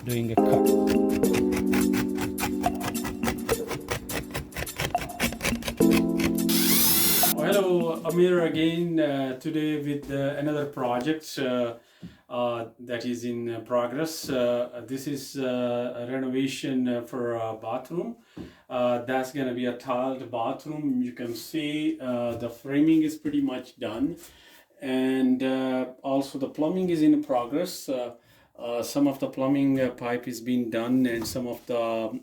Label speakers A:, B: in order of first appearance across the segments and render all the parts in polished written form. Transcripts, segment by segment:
A: doing a cut. Hello, Amir again, today with another project that is in progress. This is a renovation for a bathroom. That's going to be a tiled bathroom. You can see the framing is pretty much done, and also the plumbing is in progress. Some of the plumbing pipe is being done, and some of the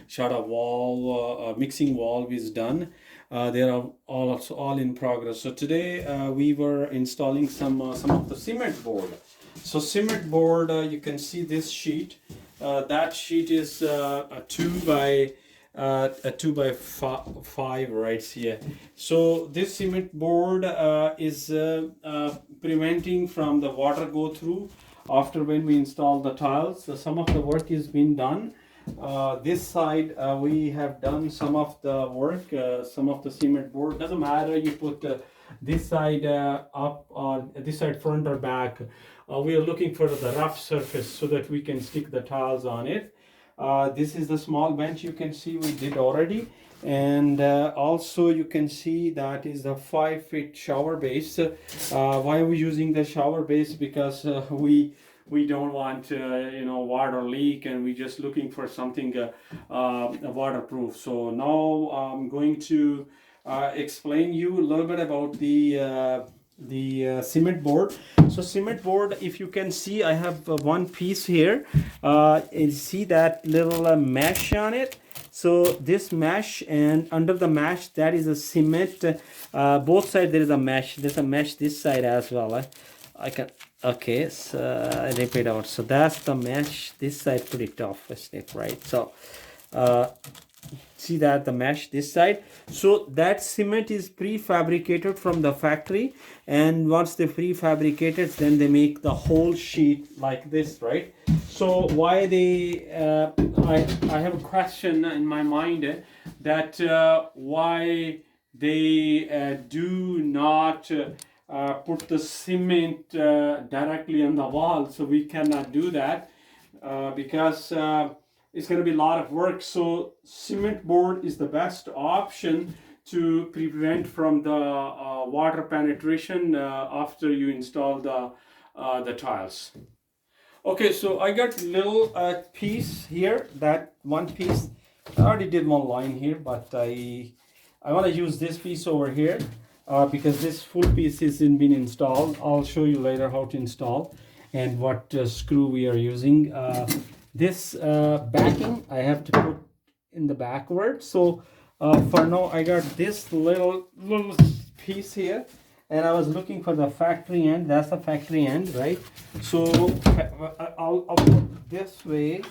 A: shutter wall, mixing valve is done. They are all in progress. So today we were installing some of the cement board. So cement board, you can see this sheet. That sheet is a 2x5 right here. So this cement board is preventing from the water go through after when we install the tiles. So some of the work is being done. This side we have done some of the work, some of the cement board. Doesn't matter, you put this side up or this side front or back. We are looking for the rough surface so that we can stick the tiles on it. This is the small bench you can see we did already, and also you can see that is the 5-foot shower base. Why are we using the shower base? Because we don't want water leak, and we're just looking for something waterproof. So now I'm going to explain you a little bit about the cement board. So cement board, if you can see, I have one piece here. You see that little mesh on it. So this mesh, and under the mesh that is a cement. Both sides there is a mesh. There's a mesh this side as well. I can, okay, so I rip it out. So that's the mesh. This side pretty tough, right? So see that the mesh this side. So that cement is prefabricated from the factory, and once they prefabricated, then they make the whole sheet like this, right? So why they I have a question in my mind that why they do not put the cement directly on the wall. So we cannot do that because it's going to be a lot of work. So cement board is the best option to prevent from the water penetration after you install the tiles. Okay, so I got little piece here. That one piece, I already did one line here, but I want to use this piece over here. Because this full piece isn't been installed. I'll show you later how to install and what screw we are using. This backing I have to put in the backward. So for now I got this little piece here, and I was looking for the factory end. That's the factory end, right? So I'll put this way,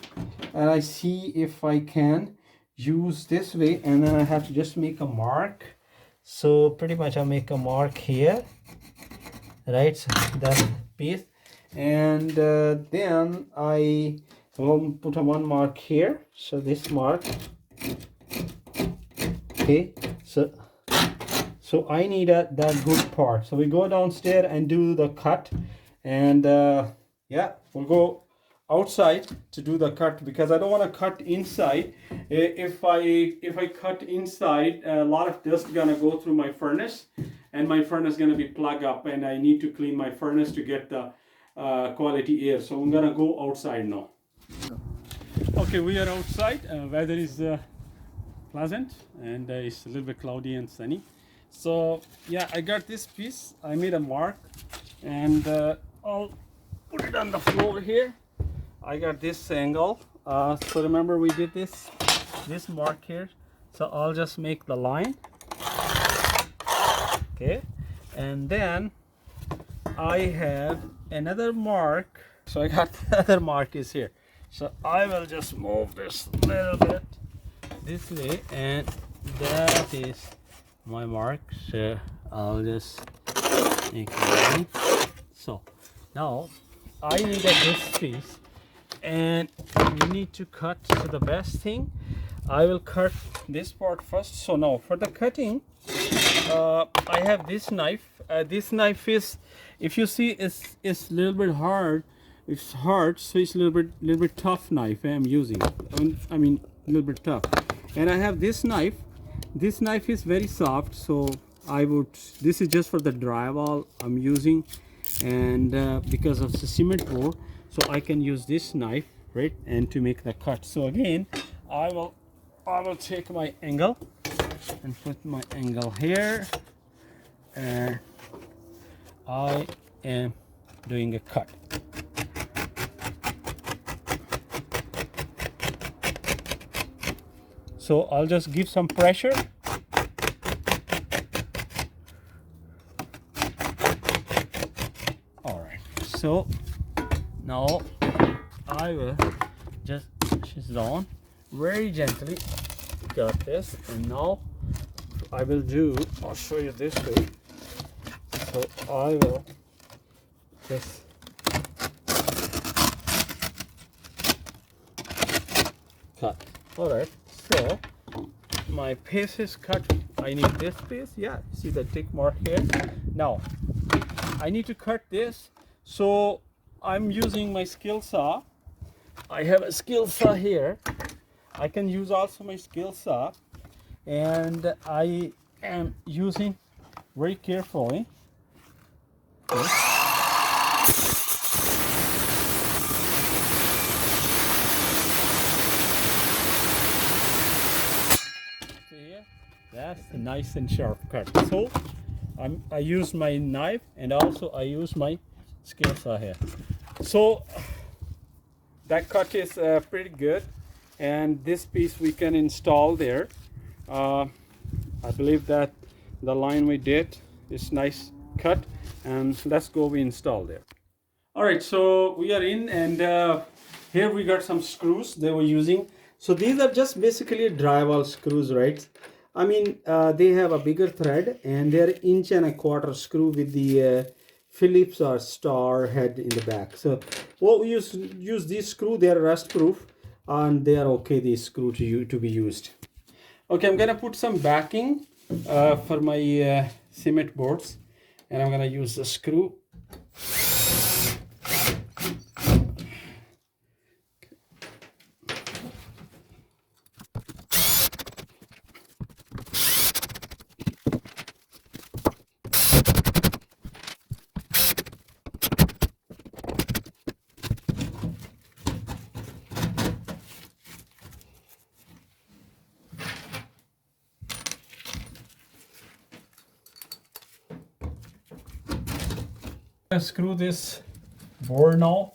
A: and I see if I can use this way, and then I have to just make a mark. So pretty much I'll make a mark here, right? So that piece, and then I will put a one mark here. So this mark, okay. So I need that good part. So we go downstairs and do the cut, and yeah, we'll go outside to do the cut because I don't want to cut inside. If I cut inside, a lot of dust gonna go through my furnace, and my furnace gonna be plugged up, and I need to clean my furnace to get the quality air. So I'm gonna go outside now. Okay, we are outside. Weather is pleasant, and it's a little bit cloudy and sunny. So yeah, I got this piece. I made a mark, and I'll put it on the floor here. I got this angle. So remember we did this mark here. So I'll just make the line. Okay, and then I have another mark. So I got the other mark is here. So I will just move this a little bit this way, and that is my mark. So I'll just make a line. So now I need this piece, and we need to cut. So the best thing, I will cut this part first. So now for the cutting, I have this knife. This knife is, if you see, it's a little bit hard it's hard, so it's a little bit tough knife I'm using. I mean, a little bit tough. And I have this knife. This knife is very soft, so this is just for the drywall I'm using, and because of the cement board, so I can use this knife, right, and to make the cut. So again, I will take my angle and put my angle here, and I am doing a cut. So I'll just give some pressure. All right, so now I will just push this down very gently. Got this, and now I'll show you this way. So I will just cut. All right, so my piece is cut. I need this piece. Yeah, see the tick mark here. Now I need to cut this, so I'm using my skill saw. I have a skill saw here. I can use also my skill saw, and I am using very carefully. Okay. That's a nice and sharp cut. So I use my knife, and also I use my skill saw here. So that cut is pretty good, and this piece we can install there. I believe that the line we did is nice cut, and let's go we install there. All right, so we are in, and here we got some screws they were using. So these are just basically drywall screws, right? I mean, they have a bigger thread, and they're 1.25" screw with the Phillips or Star head in the back. So what we use these screw, they are rust proof, and they are okay, these screw to be used. Okay, I'm gonna put some backing for my cement boards, and I'm gonna use the screw. Screw this board now.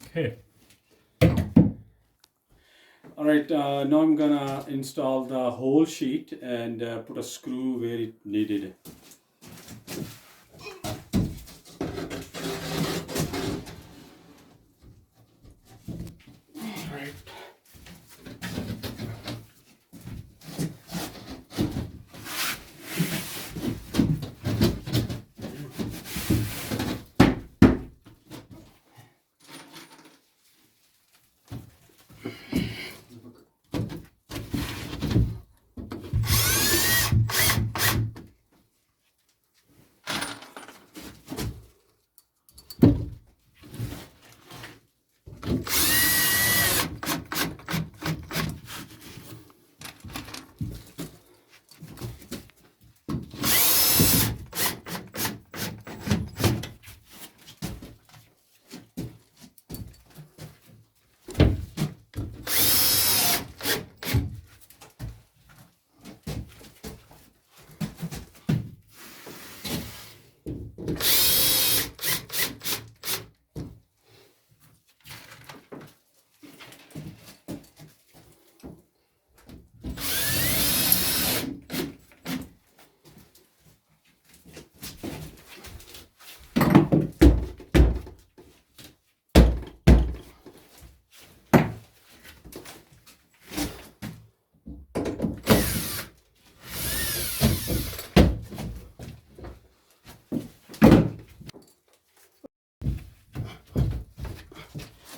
A: Okay. All right, now I'm gonna install the whole sheet and put a screw where it needed. All right.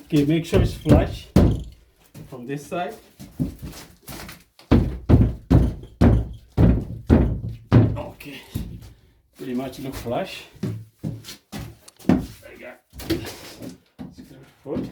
A: Okay, make sure it's flush from this side. Okay, pretty much look flush. I got square foot.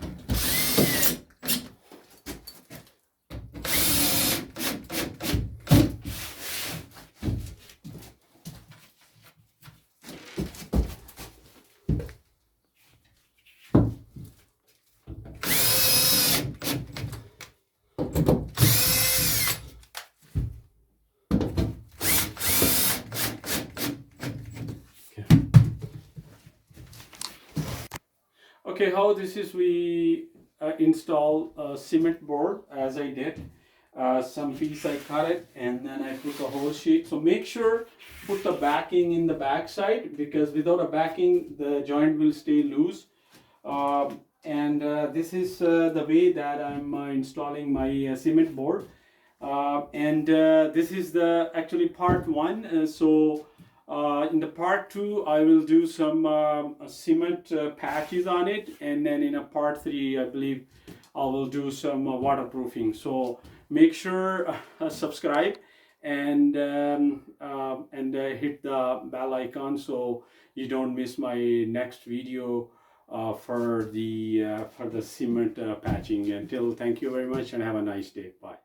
A: Okay, how this is we install a cement board as I did. Some piece I cut it and then I put the whole sheet. So make sure put the backing in the back side, because without a backing the joint will stay loose. This is the way that I'm installing my cement board. This is the actually part one. In the part two, I will do some cement patches on it, and then in a part three, I believe I will do some waterproofing. So make sure subscribe and hit the bell icon so you don't miss my next video for the cement patching. Until, thank you very much and have a nice day. Bye.